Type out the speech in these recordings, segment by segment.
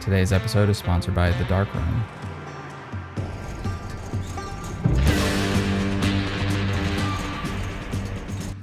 Today's episode is sponsored by The Dark Room.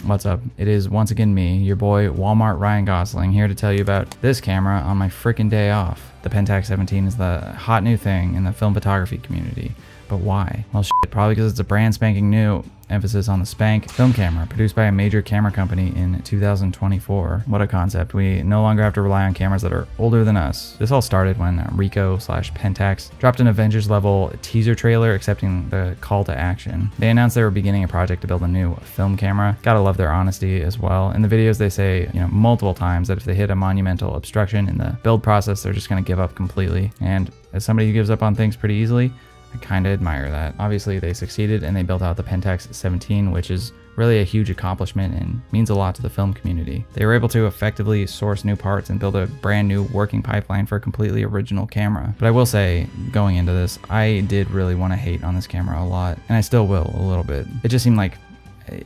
What's up? It is once again me, your boy Walmart Ryan Gosling, here to tell you about this camera on my freaking day off. The Pentax 17 is the hot new thing in the film photography community. But why? Well, probably because it's a brand spanking new, emphasis on the spank, film camera produced by a major camera company in 2024. What a concept. We no longer have to rely on cameras that are older than us. This all started when Ricoh/Pentax dropped an Avengers level teaser trailer accepting the call to action. They announced they were beginning a project to build a new film camera. Gotta love their honesty as well. In the videos they say, multiple times that if they hit a monumental obstruction in the build process, they're just gonna give up completely. And as somebody who gives up on things pretty easily, I kind of admire that. Obviously they succeeded and they built out the Pentax 17, which is really a huge accomplishment and means a lot to the film community. They were able to effectively source new parts and build a brand new working pipeline for a completely original camera. But I will say, going into this, I did really want to hate on this camera a lot, and I still will a little bit. It just seemed like,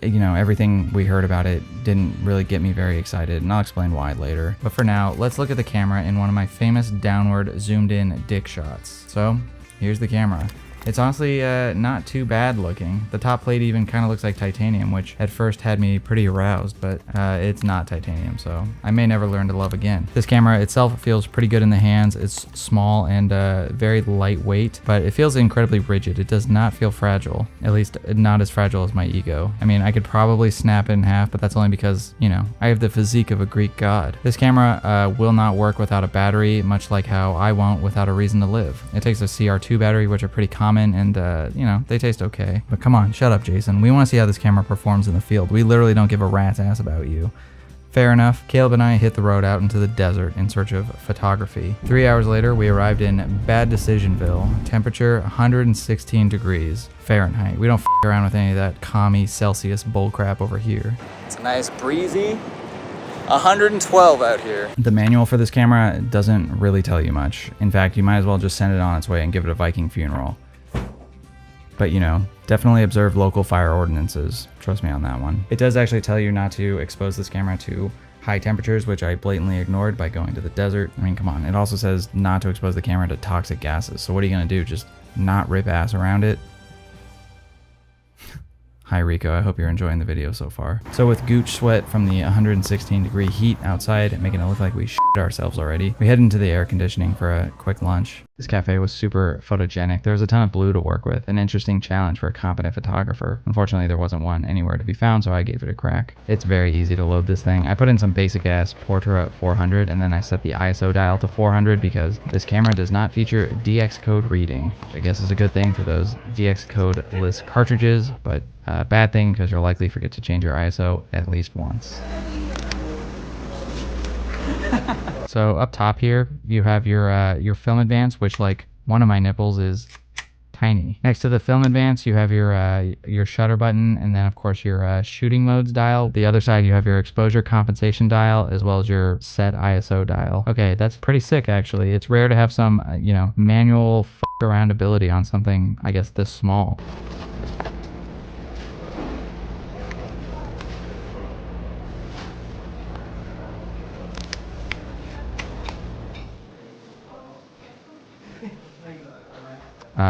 everything we heard about it didn't really get me very excited, and I'll explain why later. But for now, let's look at the camera in one of my famous downward zoomed in dick shots. So here's the camera. It's honestly not too bad looking. The top plate even kind of looks like titanium, which at first had me pretty aroused, but it's not titanium, so I may never learn to love again. This camera itself feels pretty good in the hands. It's small and very lightweight, but it feels incredibly rigid. It does not feel fragile, at least not as fragile as my ego. I mean, I could probably snap it in half, but that's only because, I have the physique of a Greek god. This camera will not work without a battery, much like how I won't without a reason to live. It takes a CR2 battery, which are pretty common, and they taste okay. But come on, shut up, Jason. We want to see how this camera performs in the field. We literally don't give a rat's ass about you. Fair enough. Caleb and I hit the road out into the desert in search of photography. 3 hours later, we arrived in Bad Decisionville. Temperature 116 degrees Fahrenheit. We don't f around with any of that commie Celsius bullcrap over here. It's a nice breezy 112 out here. The manual for this camera doesn't really tell you much. In fact, you might as well just send it on its way and give it a Viking funeral. But definitely observe local fire ordinances. Trust me on that one. It does actually tell you not to expose this camera to high temperatures, which I blatantly ignored by going to the desert. I mean, come on. It also says not to expose the camera to toxic gases. So what are you gonna do? Just not rip ass around it? Hi Rico, I hope you're enjoying the video so far. So with gooch sweat from the 116 degree heat outside, making it look like we shit ourselves already, we head into the air conditioning for a quick lunch. This cafe was super photogenic. There was a ton of blue to work with, an interesting challenge for a competent photographer. Unfortunately, there wasn't one anywhere to be found, so I gave it a crack. It's very easy to load this thing. I put in some basic ass Portra 400, and then I set the ISO dial to 400 because this camera does not feature DX code reading, which I guess is a good thing for those DX code-less cartridges, but bad thing because you'll likely forget to change your ISO at least once. So up top here, you have your film advance, which like one of my nipples is tiny. Next to the film advance, you have your shutter button, and then of course your shooting modes dial. The other side, you have your exposure compensation dial, as well as your set ISO dial. Okay, that's pretty sick actually. It's rare to have some, manual around ability on something, I guess, this small.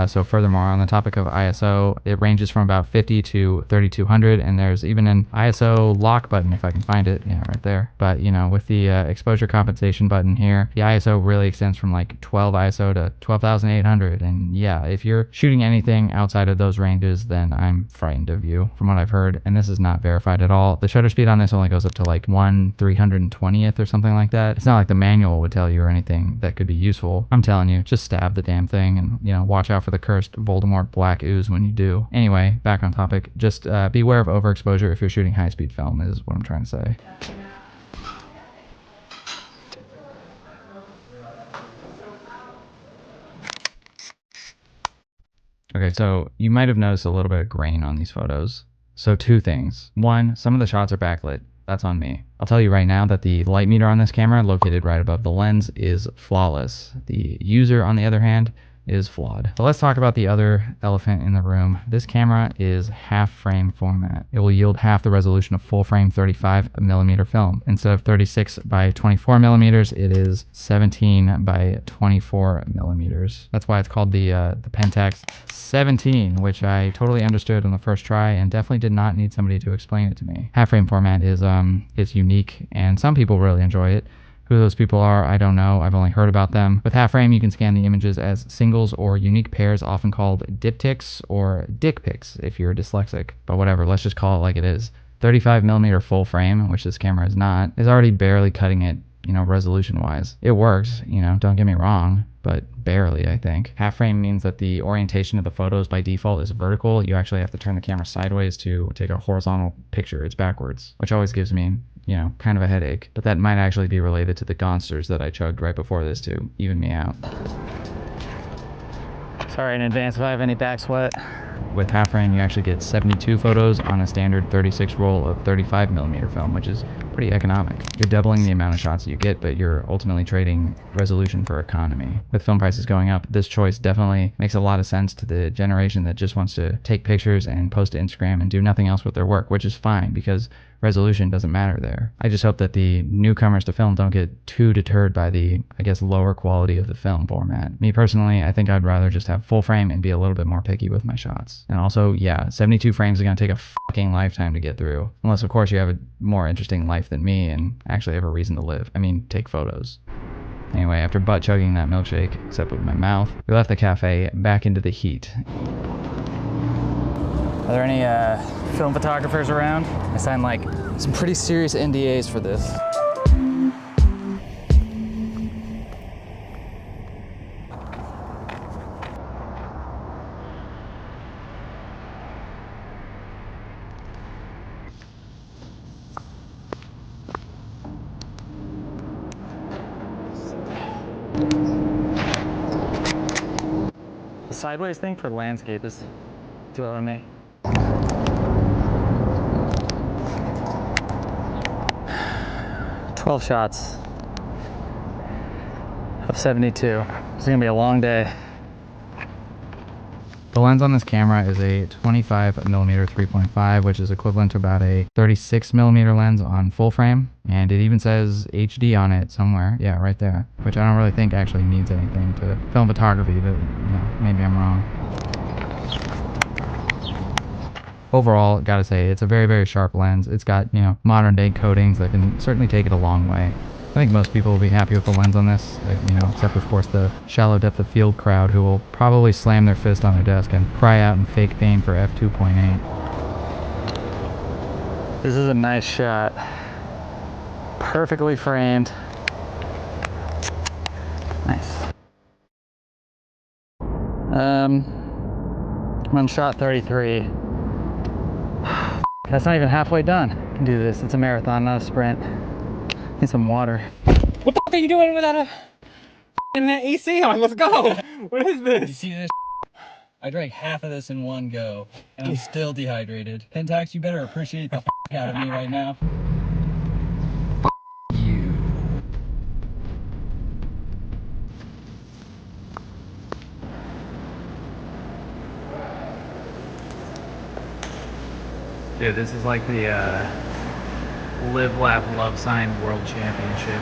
So furthermore, on the topic of ISO, it ranges from about 50 to 3200, and there's even an ISO lock button if I can find it. Yeah, right there. But with the exposure compensation button here, the ISO really extends from like 12 ISO to 12,800. And yeah, if you're shooting anything outside of those ranges, then I'm frightened of you from what I've heard. And this is not verified at all. The shutter speed on this only goes up to like 1/320th or something like that. It's not like the manual would tell you or anything that could be useful. I'm telling you, just stab the damn thing and watch out for the cursed Voldemort black ooze when you do. Anyway, back on topic, just beware of overexposure if you're shooting high-speed film is what I'm trying to say. Okay, so you might have noticed a little bit of grain on these photos. So two things. One, some of the shots are backlit. That's on me. I'll tell you right now that the light meter on this camera, located right above the lens, is flawless. The user, on the other hand, is flawed. But let's talk about the other elephant in the room. This camera is half frame format. It will yield half the resolution of full frame 35mm film. Instead of 36 by 24 millimeters, it is 17 by 24 millimeters. That's why it's called the Pentax 17, which I totally understood on the first try and definitely did not need somebody to explain it to me. Half frame format is it's unique, and some people really enjoy it. Who those people are, I don't know. I've only heard about them. With half frame, you can scan the images as singles or unique pairs, often called diptychs or dick pics if you're dyslexic. But whatever, let's just call it like it is. 35mm full frame, which this camera is not, is already barely cutting it, you know, resolution wise. It works, you know, don't get me wrong, but barely, I think. Half frame means that the orientation of the photos by default is vertical. You actually have to turn the camera sideways to take a horizontal picture. It's backwards, which always gives me, you know, kind of a headache. But that might actually be related to the Gonsters that I chugged right before this to even me out. Sorry in advance if I have any back sweat. With half frame, you actually get 72 photos on a standard 36 roll of 35mm film, which is pretty economic. You're doubling the amount of shots that you get, but you're ultimately trading resolution for economy. With film prices going up, this choice definitely makes a lot of sense to the generation that just wants to take pictures and post to Instagram and do nothing else with their work, which is fine because resolution doesn't matter there. I just hope that the newcomers to film don't get too deterred by the, I guess, lower quality of the film format. Me personally, I think I'd rather just have full frame and be a little bit more picky with my shots. And also, yeah, 72 frames is gonna take a fucking lifetime to get through. Unless, of course, you have a more interesting life than me and actually have a reason to live. I mean, take photos. Anyway, after butt chugging that milkshake, except with my mouth, we left the cafe back into the heat. Are there any film photographers around? I signed like some pretty serious NDAs for this. The sideways thing for landscape is too low on me. "12 shots of 72. It's gonna be a long day." The lens on this camera is a 25mm 3.5, which is equivalent to about a 36mm lens on full frame. And it even says HD on it somewhere. Yeah, right there. Which I don't really think actually means anything to film photography, but you know, maybe I'm wrong. Overall, gotta say, it's a very, very sharp lens. It's got, you know, modern day coatings that can certainly take it a long way. I think most people will be happy with the lens on this, you know, except of course the shallow depth of field crowd who will probably slam their fist on their desk and cry out in fake pain for f2.8. This is a nice shot. Perfectly framed. Nice. I'm on shot 33. That's not even halfway done. I can do this. It's a marathon, not a sprint. Need some water. What the f are you doing without a that AC on? Let's go. What is this? You see this? I drank half of this in one go, and I'm still dehydrated. Pentax, you better appreciate the out of me right now. You. Dude, this is like the Live, Laugh, Love Sign World Championship.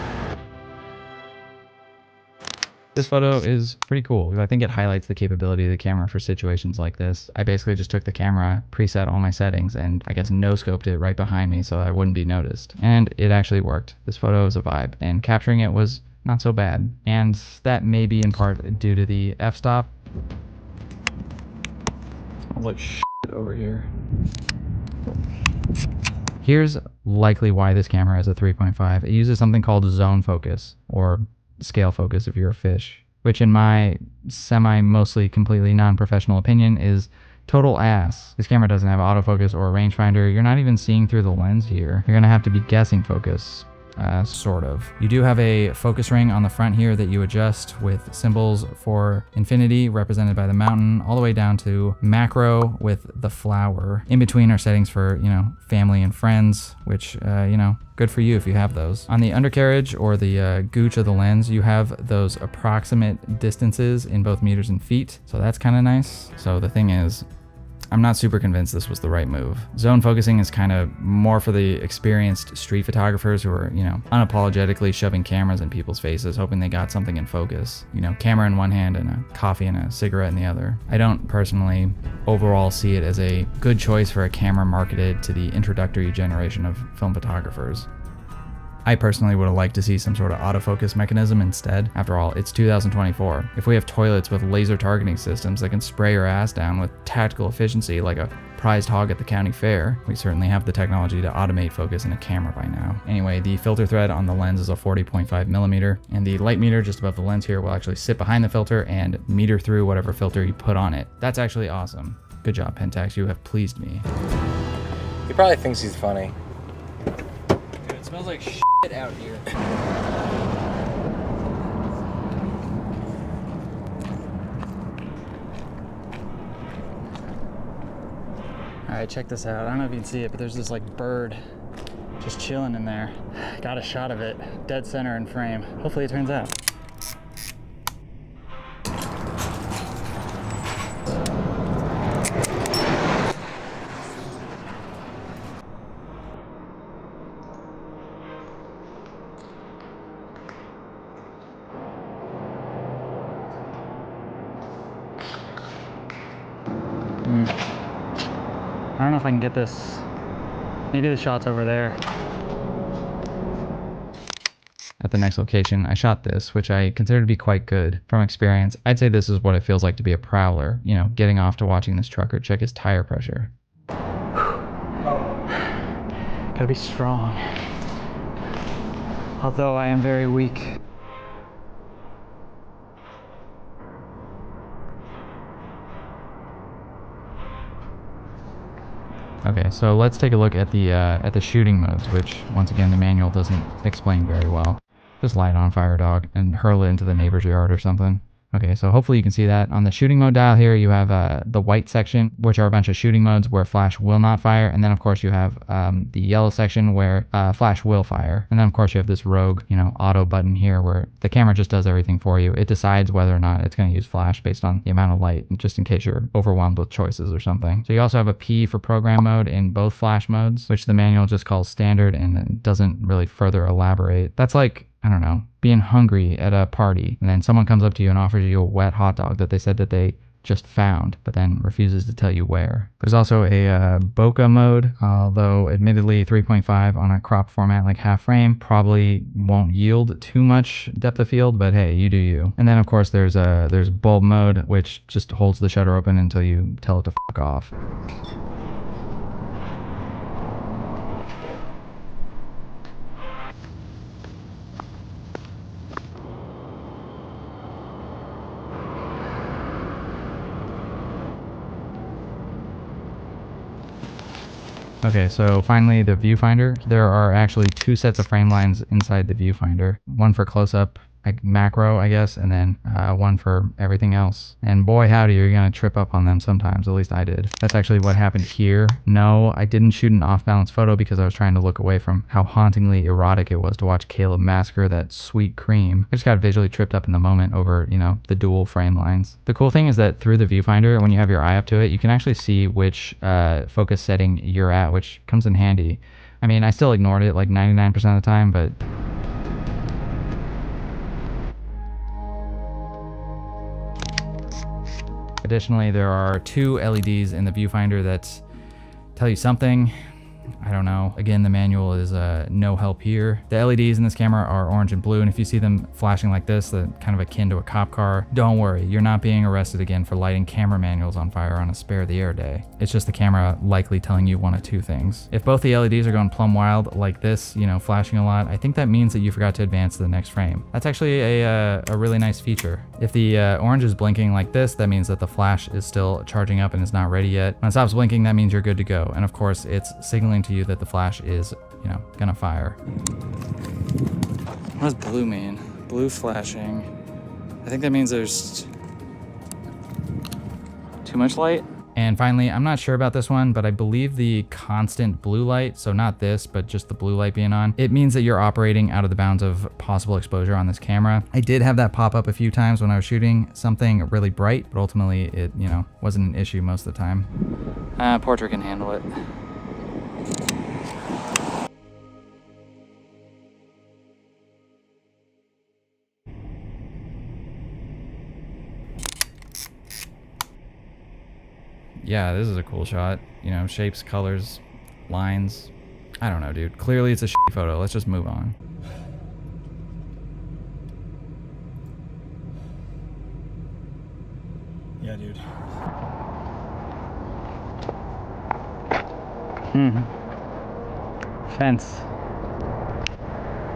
This photo is pretty cool. I think it highlights the capability of the camera for situations like this. I basically just took the camera, preset all my settings, and I guess no-scoped it right behind me so I wouldn't be noticed. And it actually worked. This photo is a vibe, and capturing it was not so bad. And that may be in part due to the f-stop. Smells like shit over here. Here's likely why this camera is a 3.5. It uses something called zone focus, or scale focus if you're a fish, which in my mostly completely non-professional opinion is total ass. This camera doesn't have autofocus or a rangefinder. You're not even seeing through the lens here. You're gonna have to be guessing focus. Sort of. You do have a focus ring on the front here that you adjust with symbols for infinity represented by the mountain, all the way down to macro with the flower. In between are settings for, you know, family and friends, which, you know, good for you if you have those. On the undercarriage or the gooch of the lens, you have those approximate distances in both meters and feet. So that's kind of nice. So the thing is, I'm not super convinced this was the right move. Zone focusing is kind of more for the experienced street photographers who are, you know, unapologetically shoving cameras in people's faces, hoping they got something in focus. You know, camera in one hand and a coffee and a cigarette in the other. I don't personally overall see it as a good choice for a camera marketed to the introductory generation of film photographers. I personally would have liked to see some sort of autofocus mechanism instead. After all, it's 2024. If we have toilets with laser targeting systems that can spray your ass down with tactical efficiency like a prized hog at the county fair, we certainly have the technology to automate focus in a camera by now. Anyway, the filter thread on the lens is a 40.5 millimeter, and the light meter just above the lens here will actually sit behind the filter and meter through whatever filter you put on it. That's actually awesome. Good job, Pentax. You have pleased me. He probably thinks he's funny. Dude, it smells like shit out here. Alright, check this out. I don't know if you can see it, but there's this like bird just chilling in there. Got a shot of it, dead center in frame. Hopefully it turns out. I don't know if I can get this. Maybe the shot's over there. At the next location, I shot this, which I consider to be quite good. From experience, I'd say this is what it feels like to be a prowler, you know, getting off to watching this trucker check his tire pressure. Gotta be strong. Although I am very weak. Okay, so let's take a look at the shooting modes, which once again the manual doesn't explain very well. Just light on fire dog and hurl it into the neighbor's yard or something. Okay, so hopefully you can see that. On the shooting mode dial here, you have the white section, which are a bunch of shooting modes where flash will not fire. And then, of course, you have the yellow section where flash will fire. And then, of course, you have this rogue, you know, auto button here where the camera just does everything for you. It decides whether or not it's going to use flash based on the amount of light, just in case you're overwhelmed with choices or something. So you also have a P for program mode in both flash modes, which the manual just calls standard and doesn't really further elaborate. That's like, I don't know, being hungry at a party and then someone comes up to you and offers you a wet hot dog that they said that they just found, but then refuses to tell you where. There's also a bokeh mode, although admittedly 3.5 on a crop format like half frame probably won't yield too much depth of field, but hey, you do you. And then of course there's bulb mode, which just holds the shutter open until you tell it to fuck off. Okay, so finally the viewfinder. There are actually two sets of frame lines inside the viewfinder. One for close-up, like macro, I guess, and then one for everything else. And boy howdy, you're gonna trip up on them sometimes, at least I did. That's actually what happened here. No, I didn't shoot an off-balance photo because I was trying to look away from how hauntingly erotic it was to watch Caleb massacre that sweet cream. I just got visually tripped up in the moment over, you know, the dual frame lines. The cool thing is that through the viewfinder, when you have your eye up to it, you can actually see which focus setting you're at, which comes in handy. I mean, I still ignored it like 99% of the time, but additionally, there are two LEDs in the viewfinder that tell you something. I don't know. Again, the manual is no help here. The LEDs in this camera are orange and blue, and if you see them flashing like this, kind of akin to a cop car, don't worry, you're not being arrested again for lighting camera manuals on fire on a spare the air day. It's just the camera likely telling you one of two things. If both the LEDs are going plumb wild like this, you know, flashing a lot, I think that means that you forgot to advance to the next frame. That's actually a really nice feature. If the orange is blinking like this, that means that the flash is still charging up and is not ready yet. When it stops blinking, that means you're good to go. And of course, it's signaling to you that the flash is you know, gonna fire. What does blue mean? Blue flashing. I think that means there's too much light. And finally, I'm not sure about this one, but I believe the constant blue light, so not this, but just the blue light being on, it means that you're operating out of the bounds of possible exposure on this camera. I did have that pop up a few times when I was shooting something really bright, but ultimately it, you know, wasn't an issue most of the time. Portrait can handle it. Yeah, this is a cool shot. You know, shapes, colors, lines. I don't know, dude. Clearly it's a shitty photo. Let's just move on. Yeah, dude. Fence.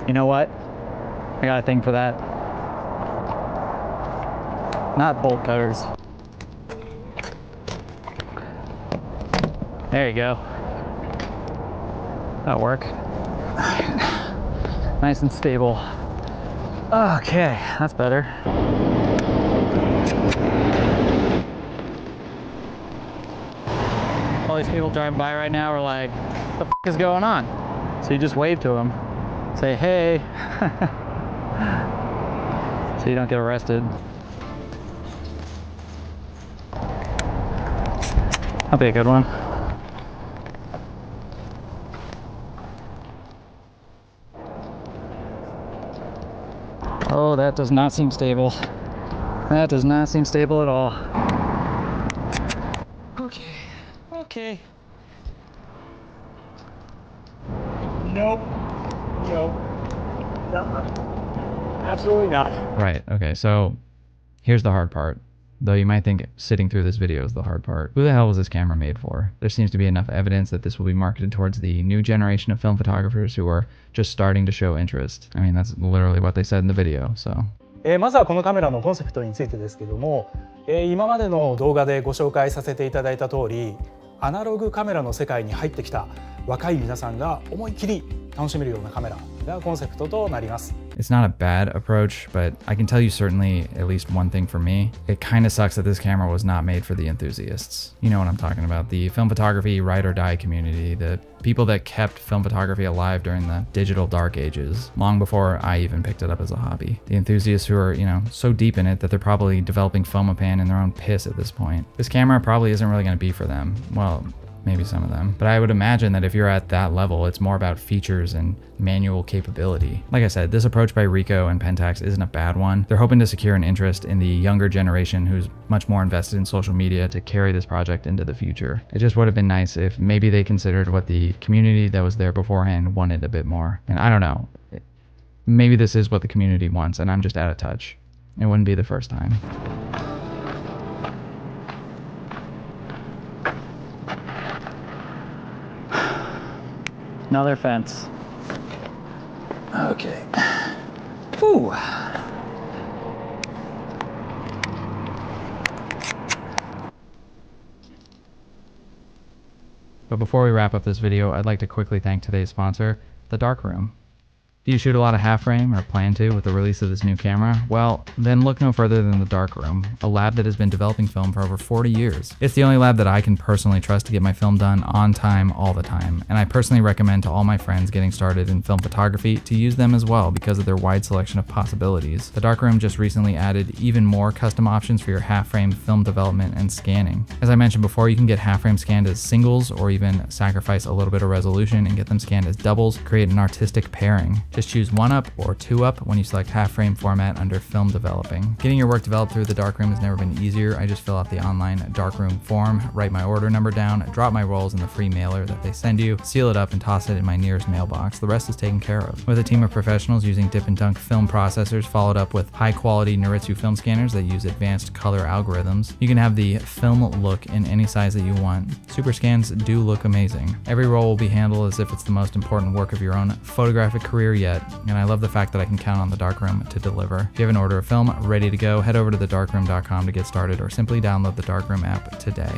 You know what? I got a thing for that. Not bolt cutters. There you go. That'll work. Nice and stable. Okay, that's better. All these people driving by right now are like, what the f is going on? So you just wave to them. Say, hey. So you don't get arrested. That'll be a good one. Oh, that does not seem stable. That does not seem stable at all. Okay, okay. Nope. Nope. No. Absolutely not. Right, okay, so here's the hard part. Though you might think sitting through this video is the hard part. Who the hell was this camera made for? There seems to be enough evidence that this will be marketed towards the new generation of film photographers who are just starting to show interest. I mean, that's literally what they said in the video, so. まずはこのカメラのコンセプトについてですけども、今までの動画でご紹介させていただいた通り、アナログカメラの世界に入ってきた若い皆さんが思いっきり楽しめるようなカメラがコンセプトとなります。It's not a bad approach, but I can tell you certainly at least one thing for me. It kind of sucks that this camera was not made for the enthusiasts. You know what I'm talking about. The film photography ride or die community, the people that kept film photography alive during the digital dark ages, long before I even picked it up as a hobby. The enthusiasts who are, you know, so deep in it that they're probably developing fomapan in their own piss at this point. This camera probably isn't really going to be for them. Well, maybe some of them. But I would imagine that if you're at that level, it's more about features and manual capability. Like I said, this approach by Ricoh and Pentax isn't a bad one. They're hoping to secure an interest in the younger generation who's much more invested in social media to carry this project into the future. It just would have been nice if maybe they considered what the community that was there beforehand wanted a bit more. And I don't know, maybe this is what the community wants and I'm just out of touch. It wouldn't be the first time. Another fence. Okay. Ooh. But before we wrap up this video, I'd like to quickly thank today's sponsor, The Darkroom. Do you shoot a lot of half frame or plan to with the release of this new camera? Well, then look no further than The Darkroom, a lab that has been developing film for over 40 years. It's the only lab that I can personally trust to get my film done on time, all the time. And I personally recommend to all my friends getting started in film photography to use them as well because of their wide selection of possibilities. The Darkroom just recently added even more custom options for your half frame film development and scanning. As I mentioned before, you can get half frame scanned as singles or even sacrifice a little bit of resolution and get them scanned as doubles, create an artistic pairing. Just choose 1-up or 2-up when you select half frame format under film developing. Getting your work developed through the Darkroom has never been easier. I just fill out the online Darkroom form, write my order number down, drop my rolls in the free mailer that they send you, seal it up and toss it in my nearest mailbox. The rest is taken care of. With a team of professionals using dip and dunk film processors followed up with high quality Noritsu film scanners that use advanced color algorithms, you can have the film look in any size that you want. Super scans do look amazing. Every roll will be handled as if it's the most important work of your own photographic career yet. And I love the fact that I can count on the Darkroom to deliver. If you have an order of film ready to go, head over to thedarkroom.com to get started or simply download the Darkroom app today.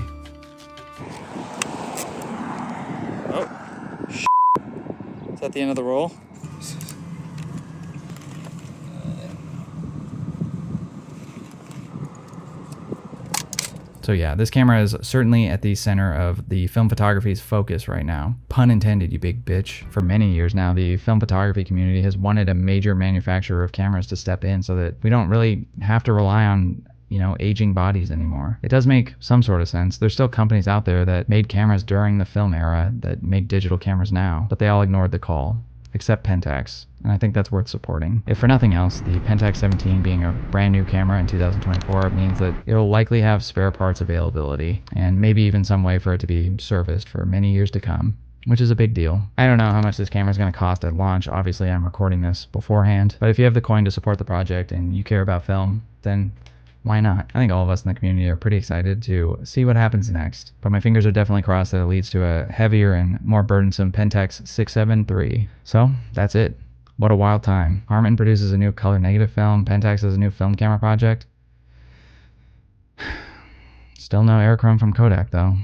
Oh, is that that the end of the roll? So yeah, this camera is certainly at the center of the film photography's focus right now. Pun intended, you big bitch. For many years now, the film photography community has wanted a major manufacturer of cameras to step in so that we don't really have to rely on, you know, aging bodies anymore. It does make some sort of sense. There's still companies out there that made cameras during the film era that make digital cameras now, but they all ignored the call, except Pentax. And I think that's worth supporting. If for nothing else, the Pentax 17 being a brand new camera in 2024 means that it'll likely have spare parts availability, and maybe even some way for it to be serviced for many years to come, which is a big deal. I don't know how much this camera is going to cost at launch. Obviously, I'm recording this beforehand, but if you have the coin to support the project and you care about film, then why not? I think all of us in the community are pretty excited to see what happens next, but my fingers are definitely crossed that it leads to a heavier and more burdensome Pentax 673. So that's it. What a wild time. Harman produces a new color negative film. Pentax has a new film camera project. Still no airchrome from Kodak though.